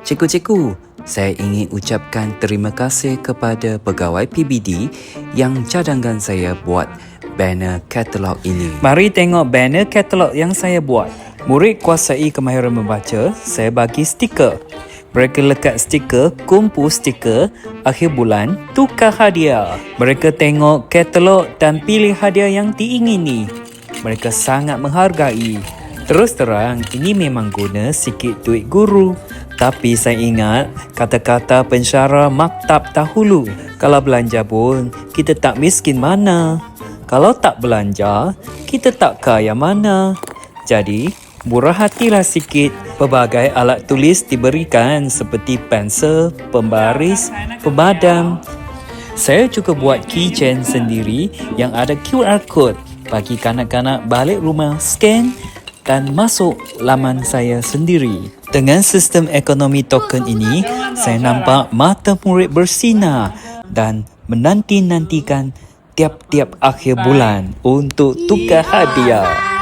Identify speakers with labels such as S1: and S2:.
S1: Cikgu-cikgu, saya ingin ucapkan terima kasih kepada pegawai PBD yang cadangkan saya buat banner katalog ini.
S2: Mari tengok banner katalog yang saya buat. Murid kuasai kemahiran membaca, saya bagi stiker. Mereka lekat stiker, kumpul stiker, akhir bulan, tukar hadiah. Mereka tengok katalog dan pilih hadiah yang diingini. Mereka sangat menghargai. Terus terang, ini memang guna sikit duit guru. Tapi saya ingat kata-kata pensyarah maktab dahulu. Kalau belanja pun, kita tak miskin mana. Kalau tak belanja, kita tak kaya mana. Jadi, murah hatilah sikit. Pelbagai alat tulis diberikan seperti pensel, pembaris, pemadam. Saya juga buat keychain sendiri yang ada QR code bagi kanak-kanak balik rumah scan dan masuk laman saya sendiri. Dengan sistem ekonomi token ini, saya nampak mata murid bersinar dan menanti-nantikan tiap-tiap akhir bulan untuk tukar hadiah.